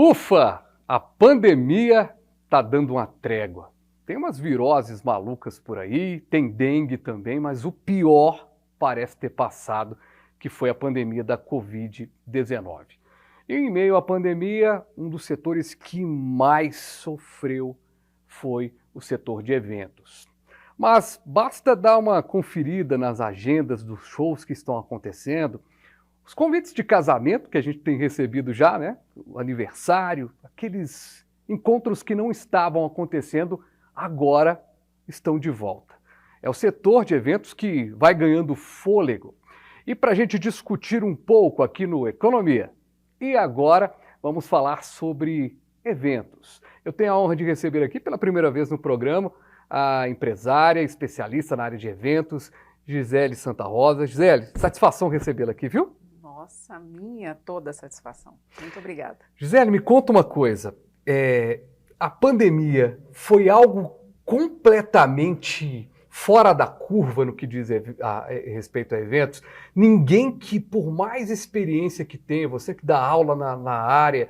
Ufa! A pandemia tá dando uma trégua. Tem umas viroses malucas por aí, tem dengue também, mas o pior parece ter passado, que foi a pandemia da Covid-19. E em meio à pandemia, um dos setores que mais sofreu foi o setor de eventos. Mas basta dar uma conferida nas agendas dos shows que estão acontecendo, os convites de casamento que a gente tem recebido já, né? O aniversário, aqueles encontros que não estavam acontecendo, agora estão de volta. É o setor de eventos que vai ganhando fôlego. E para a gente discutir um pouco aqui no Economia, e agora vamos falar sobre eventos. Eu tenho a honra de receber aqui pela primeira vez no programa a empresária, especialista na área de eventos, Gisele Santa Rosa. Gisele, satisfação recebê-la aqui, viu? Nossa, minha toda a satisfação. Muito obrigada. Gisele, me conta uma coisa. A pandemia foi algo completamente fora da curva no que diz a respeito a eventos? Ninguém que, por mais experiência que tenha, você que dá aula na área,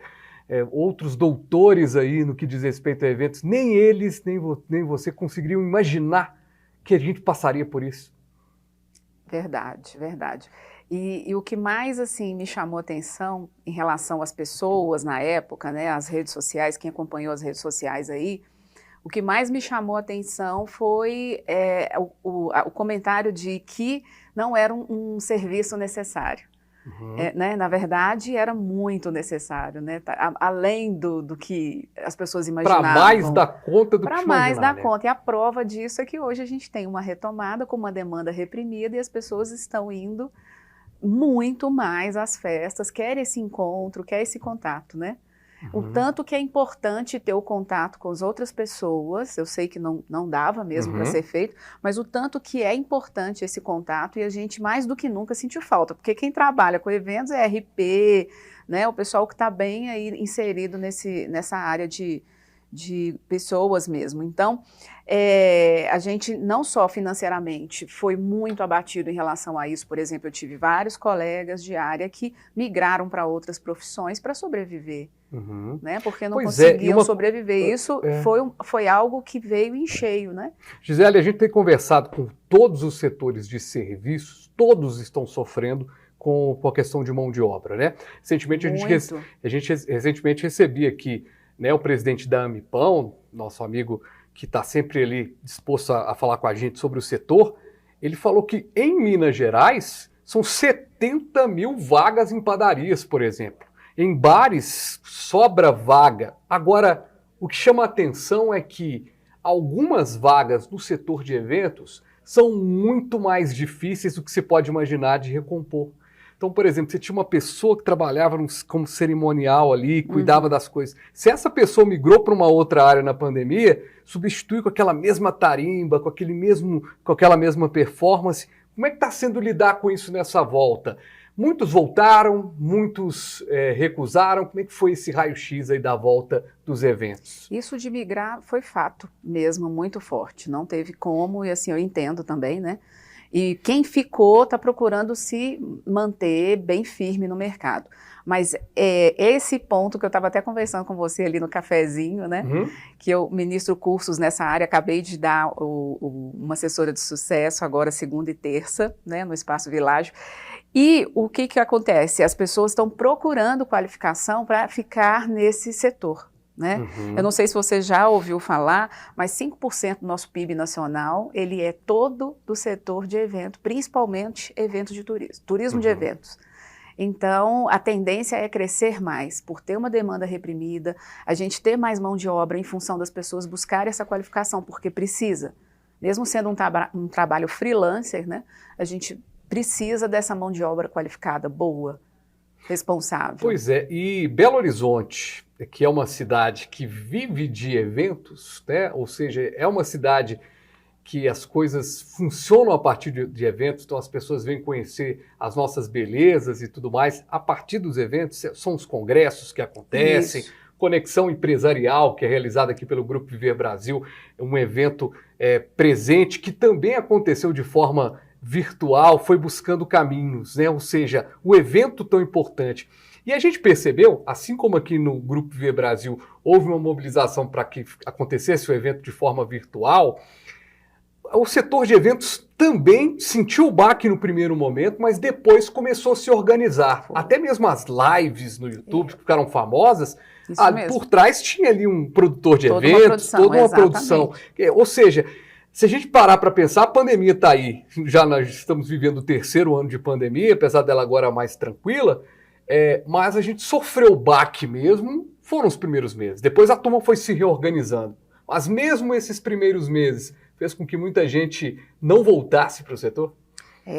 outros doutores aí no que diz respeito a eventos, nem eles, nem você conseguiriam imaginar que a gente passaria por isso. Verdade, verdade. E o que mais assim me chamou a atenção em relação às pessoas na época, né, as redes sociais, quem acompanhou as redes sociais aí, o que mais me chamou a atenção foi o comentário de que não era um serviço necessário. Uhum. Né? Na verdade, era muito necessário, né? Além do que as pessoas imaginavam. Para mais da conta do que Para mais da né? conta. E a prova disso é que hoje a gente tem uma retomada com uma demanda reprimida e as pessoas estão indo muito mais às festas, quer esse encontro, quer esse contato, né? Uhum. O tanto que é importante ter o contato com as outras pessoas, eu sei que não dava mesmo para ser feito, mas o tanto que é importante esse contato e a gente mais do que nunca sentiu falta, porque quem trabalha com eventos é RP, né, o pessoal que está bem aí inserido nessa área de pessoas mesmo. Então, a gente não só financeiramente foi muito abatido em relação a isso. Por exemplo, eu tive vários colegas de área que migraram para outras profissões para sobreviver, né? Porque não conseguiam sobreviver. Isso foi algo que veio em cheio, né? Gisele, a gente tem conversado com todos os setores de serviços, todos estão sofrendo com a questão de mão de obra, né? Recentemente a gente recentemente recebia aqui, né, o presidente da Amipão, nosso amigo que está sempre ali disposto a falar com a gente sobre o setor, ele falou que em Minas Gerais são 70 mil vagas em padarias, por exemplo. Em bares sobra vaga. Agora, o que chama a atenção é que algumas vagas no setor de eventos são muito mais difíceis do que se pode imaginar de recompor. Então, por exemplo, você tinha uma pessoa que trabalhava como cerimonial ali, cuidava das coisas. Se essa pessoa migrou para uma outra área na pandemia, substitui com aquela mesma tarimba, com aquela mesma performance. Como é que está sendo lidar com isso nessa volta? Muitos voltaram, muitos recusaram. Como é que foi esse raio-x aí da volta dos eventos? Isso de migrar foi fato mesmo, muito forte. Não teve como, e assim, eu entendo também, né? E quem ficou está procurando se manter bem firme no mercado. Mas esse ponto que eu estava até conversando com você ali no cafezinho, né? Que eu ministro cursos nessa área, acabei de dar uma assessora de sucesso agora segunda e terça, né? No Espaço Világio. E o que acontece? As pessoas estão procurando qualificação para ficar nesse setor. Né? Eu não sei se você já ouviu falar, mas 5% do nosso PIB nacional, ele é todo do setor de evento, principalmente eventos de turismo de eventos. Então, a tendência é crescer mais, por ter uma demanda reprimida, a gente ter mais mão de obra em função das pessoas buscarem essa qualificação, porque precisa. Mesmo sendo um trabalho freelancer, né, a gente precisa dessa mão de obra qualificada, boa, responsável. Pois é, e Belo Horizonte, que é uma cidade que vive de eventos, né? Ou seja, é uma cidade que as coisas funcionam a partir de eventos, então as pessoas vêm conhecer as nossas belezas e tudo mais a partir dos eventos, são os congressos que acontecem, Conexão Empresarial, que é realizada aqui pelo Grupo Viver Brasil, é um evento presente que também aconteceu de forma virtual, foi buscando caminhos, né? Ou seja, o evento tão importante. E a gente percebeu, assim como aqui no Grupo Viver Brasil houve uma mobilização para que acontecesse o evento de forma virtual, o setor de eventos também sentiu o baque no primeiro momento, mas depois começou a se organizar. Até mesmo as lives no YouTube que ficaram famosas, por trás tinha ali um produtor de eventos, toda uma produção. Ou seja, se a gente parar para pensar, a pandemia está aí. Já nós estamos vivendo o terceiro ano de pandemia, apesar dela agora mais tranquila, mas a gente sofreu o baque mesmo, foram os primeiros meses. Depois a turma foi se reorganizando. Mas mesmo esses primeiros meses fez com que muita gente não voltasse para o setor?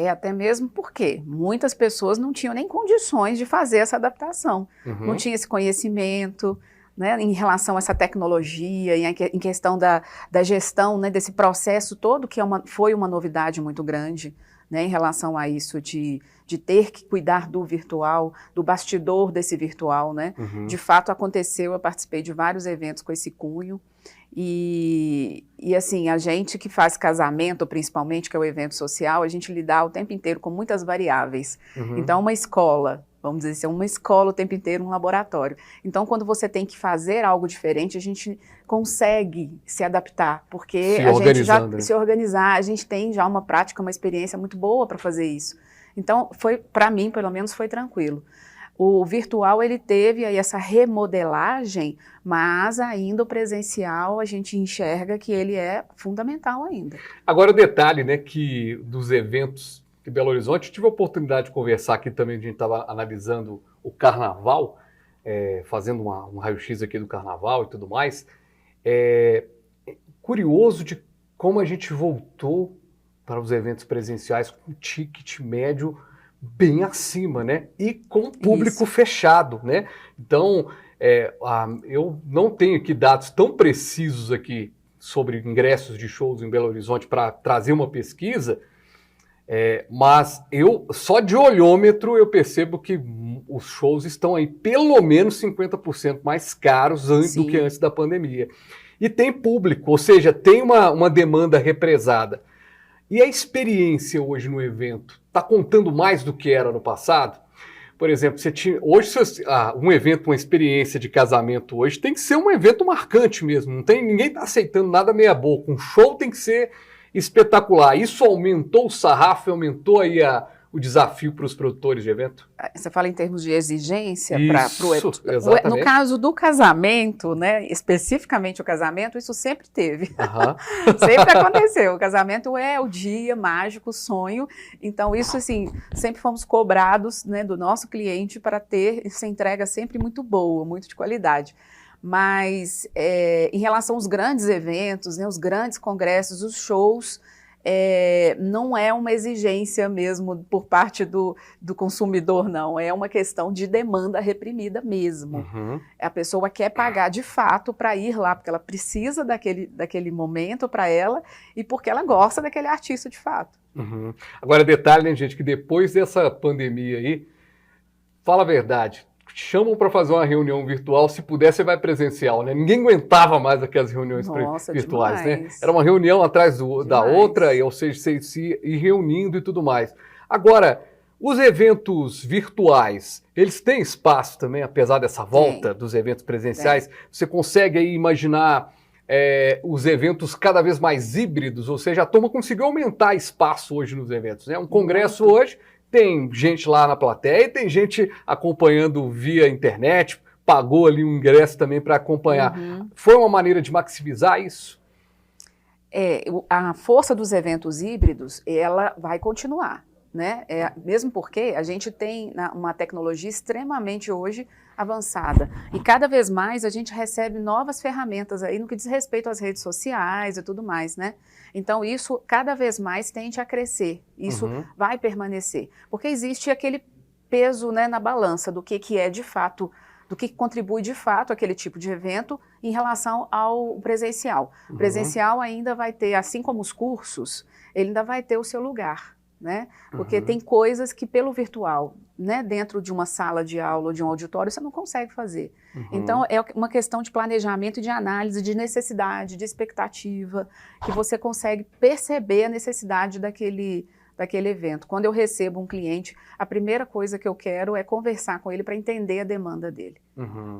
Até mesmo porque muitas pessoas não tinham nem condições de fazer essa adaptação. Não tinha esse conhecimento, né, em relação a essa tecnologia, em questão da gestão, né, desse processo todo, que foi uma novidade muito grande, né, em relação a isso de ter que cuidar do virtual, do bastidor desse virtual, né? De fato aconteceu, eu participei de vários eventos com esse cunho, e assim, a gente que faz casamento, principalmente, que é o evento social, a gente lida o tempo inteiro com muitas variáveis. Então, uma escola, vamos dizer assim, uma escola o tempo inteiro, um laboratório. Então, quando você tem que fazer algo diferente, a gente consegue se adaptar, porque a gente já se organizar, a gente tem já uma prática, uma experiência muito boa para fazer isso. Então, para mim, pelo menos, foi tranquilo. O virtual, ele teve aí essa remodelagem, mas ainda o presencial, a gente enxerga que ele é fundamental ainda. Agora, o detalhe, né, que dos eventos de Belo Horizonte, eu tive a oportunidade de conversar aqui também, a gente estava analisando o carnaval, fazendo um raio-x aqui do carnaval e tudo mais. Curioso de como a gente voltou para os eventos presenciais com ticket médio bem acima, né? E com público fechado, né? Então, eu não tenho aqui dados tão precisos aqui sobre ingressos de shows em Belo Horizonte para trazer uma pesquisa, mas só de olhômetro eu percebo que os shows estão aí pelo menos 50% mais caros do que antes da pandemia. E tem público, ou seja, tem uma demanda represada. E a experiência hoje no evento está contando mais do que era no passado? Por exemplo, um evento, uma experiência de casamento hoje tem que ser um evento marcante mesmo. Ninguém está aceitando nada meia boca. Um show tem que ser espetacular. Isso aumentou o sarrafo, aumentou aí o desafio para os produtores de evento? Você fala em termos de exigência exatamente. No caso do casamento, né, especificamente o casamento, isso sempre teve. Sempre aconteceu. O casamento é o dia mágico, o sonho. Então, isso, assim, sempre fomos cobrados, né, do nosso cliente para ter essa entrega sempre muito boa, muito de qualidade. Mas, em relação aos grandes eventos, né, os grandes congressos, os shows, não é uma exigência mesmo por parte do consumidor, não. É uma questão de demanda reprimida mesmo. A pessoa quer pagar de fato para ir lá, porque ela precisa daquele momento para ela e porque ela gosta daquele artista de fato. Agora, detalhe, né, gente, que depois dessa pandemia aí, fala a verdade, chamam para fazer uma reunião virtual, se puder você vai presencial, né? Ninguém aguentava mais aquelas reuniões virtuais, demais. Né? Era uma reunião atrás da outra, ou seja, você se ir reunindo e tudo mais. Agora, os eventos virtuais, eles têm espaço também, apesar dessa volta dos eventos presenciais? Você consegue aí imaginar os eventos cada vez mais híbridos, ou seja, a turma conseguiu aumentar espaço hoje nos eventos, né? Um congresso hoje tem gente lá na plateia e tem gente acompanhando via internet, pagou ali um ingresso também para acompanhar. Foi uma maneira de maximizar isso? A força dos eventos híbridos, ela vai continuar, né? Mesmo porque a gente tem uma tecnologia extremamente hoje avançada. E cada vez mais a gente recebe novas ferramentas aí no que diz respeito às redes sociais e tudo mais, né? Então isso cada vez mais tende a crescer, isso vai permanecer. Porque existe aquele peso, né, na balança do que é de fato, do que contribui de fato aquele tipo de evento em relação ao presencial. O presencial ainda vai ter, assim como os cursos, ele ainda vai ter o seu lugar, né? Porque tem coisas que pelo virtual, né, dentro de uma sala de aula ou de um auditório, você não consegue fazer. Então, é uma questão de planejamento e de análise, de necessidade, de expectativa, que você consegue perceber a necessidade daquele evento. Quando eu recebo um cliente, a primeira coisa que eu quero é conversar com ele para entender a demanda dele.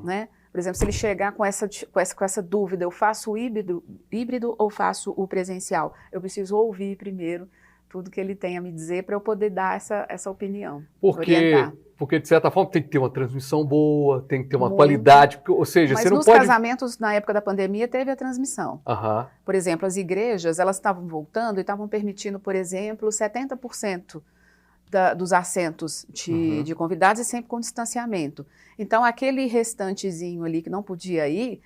Né? Por exemplo, se ele chegar com essa dúvida, eu faço o híbrido ou faço o presencial? Eu preciso ouvir primeiro tudo que ele tem a me dizer para eu poder dar essa opinião, orientar. Porque, de certa forma, tem que ter uma transmissão boa, tem que ter uma qualidade, ou seja, mas você não nos pode... casamentos, na época da pandemia, teve a transmissão. Por exemplo, as igrejas, elas estavam voltando e estavam permitindo, por exemplo, 70% dos assentos de convidados e sempre com distanciamento. Então, aquele restantezinho ali que não podia ir,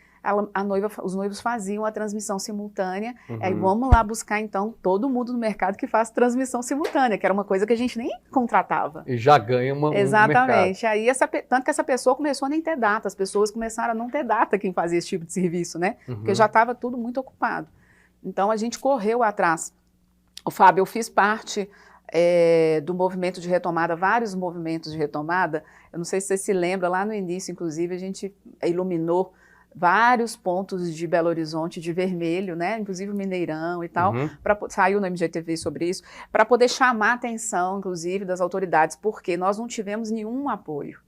os noivos faziam a transmissão simultânea. Aí vamos lá buscar, então, todo mundo no mercado que faz transmissão simultânea, que era uma coisa que a gente nem contratava. E já ganha um Exatamente. Aí tanto que essa pessoa começou a nem ter data, as pessoas começaram a não ter data quem fazia esse tipo de serviço, né? Porque já estava tudo muito ocupado. Então, a gente correu atrás. O Fábio, eu fiz parte do movimento de retomada, vários movimentos de retomada. Eu não sei se você se lembra, lá no início, inclusive, a gente iluminou vários pontos de Belo Horizonte de vermelho, né? Inclusive o Mineirão e tal, saiu no MGTV sobre isso, para poder chamar a atenção, inclusive, das autoridades, porque nós não tivemos nenhum apoio.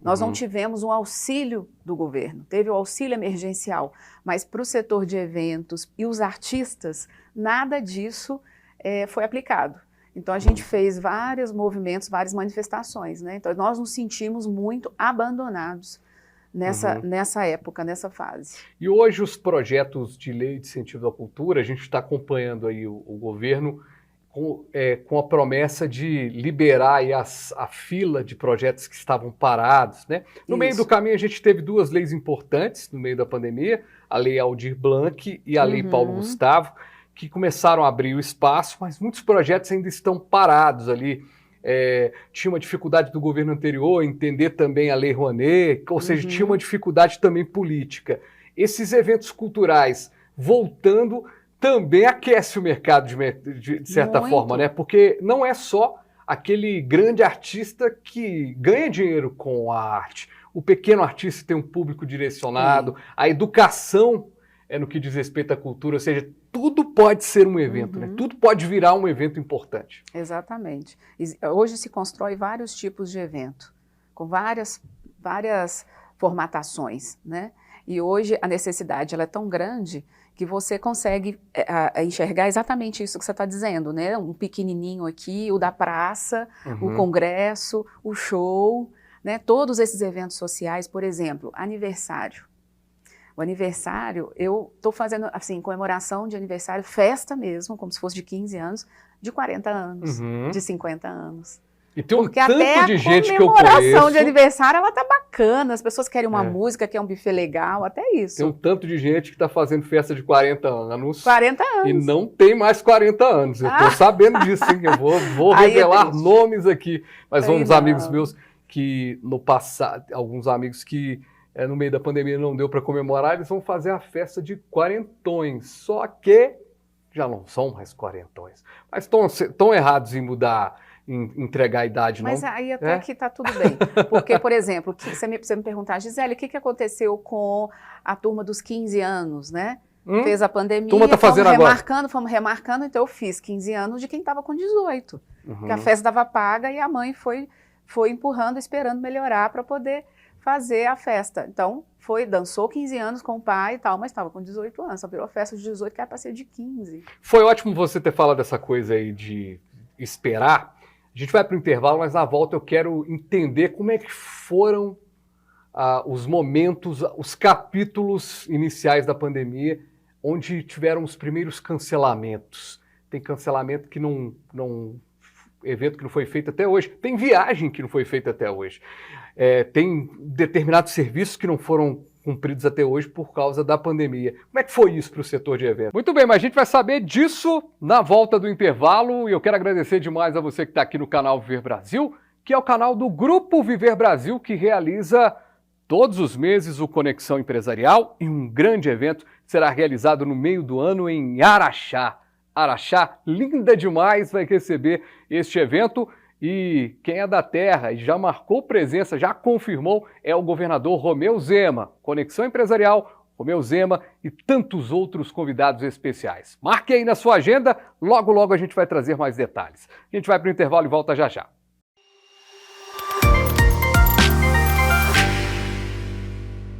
Nós não tivemos um auxílio do governo, teve o auxílio emergencial, mas para o setor de eventos e os artistas, nada disso foi aplicado. Então, a gente fez vários movimentos, várias manifestações, né? Então, nós nos sentimos muito abandonados nessa época, nessa fase. E hoje os projetos de lei de incentivo à cultura, a gente está acompanhando aí o governo com a promessa de liberar aí a fila de projetos que estavam parados, né? No meio do caminho a gente teve duas leis importantes no meio da pandemia, a Lei Aldir Blanc e a Lei Paulo Gustavo, que começaram a abrir o espaço, mas muitos projetos ainda estão parados ali. Tinha uma dificuldade do governo anterior em entender também a Lei Rouanet, ou seja, tinha uma dificuldade também política. Esses eventos culturais voltando também aquece o mercado de certa forma, né? Porque não é só aquele grande artista que ganha dinheiro com a arte. O pequeno artista tem um público direcionado, a educação no que diz respeito à cultura, ou seja, tudo pode ser um evento, né? Tudo pode virar um evento importante. Exatamente. Hoje se constrói vários tipos de evento, com várias formatações, né? E hoje a necessidade ela é tão grande que você consegue enxergar exatamente isso que você está dizendo, né? Um pequenininho aqui, o da praça, o congresso, o show, né? Todos esses eventos sociais, por exemplo, aniversário. O aniversário, eu estou fazendo, assim, comemoração de aniversário, festa mesmo, como se fosse de 15 anos, de 40 anos, de 50 anos. E tem porque tanto até de gente que eu conheço... a comemoração de aniversário, ela tá bacana, as pessoas querem uma música, querem um buffet legal, até isso. Tem um tanto de gente que está fazendo festa de 40 anos. 40 anos. E não tem mais 40 anos. Eu estou sabendo disso, hein? Eu vou revelar nomes aqui. Mas uns amigos meus que no passado, alguns amigos que no meio da pandemia não deu para comemorar, eles vão fazer a festa de quarentões. Só que já não são mais quarentões. Mas estão errados em mudar, em entregar a idade, não? Mas aí até que está tudo bem. Porque, por exemplo, você me perguntar, Gisele, o que aconteceu com a turma dos 15 anos, né? Fez a pandemia, turma tá fazendo fomos remarcando, então eu fiz 15 anos de quem estava com 18. Porque a festa estava paga e a mãe foi empurrando, esperando melhorar para poder fazer a festa. Então, dançou 15 anos com o pai e tal, mas estava com 18 anos. Só virou festa de 18, que era para ser de 15. Foi ótimo você ter falado dessa coisa aí de esperar. A gente vai para o intervalo, mas na volta eu quero entender como é que foram os momentos, os capítulos iniciais da pandemia, onde tiveram os primeiros cancelamentos. Tem cancelamento que evento que não foi feito até hoje. Tem viagem que não foi feita até hoje. Tem determinados serviços que não foram cumpridos até hoje por causa da pandemia. Como é que foi isso para o setor de eventos? Muito bem, mas a gente vai saber disso na volta do intervalo. E eu quero agradecer demais a você que está aqui no canal Viver Brasil, que é o canal do Grupo Viver Brasil, que realiza todos os meses o Conexão Empresarial, e um grande evento será realizado no meio do ano em Araxá. Araxá, linda demais, vai receber este evento. E quem é da terra e já marcou presença, já confirmou, é o governador Romeu Zema. Conexão Empresarial, Romeu Zema e tantos outros convidados especiais. Marque aí na sua agenda, logo logo a gente vai trazer mais detalhes. A gente vai para o intervalo e volta já já.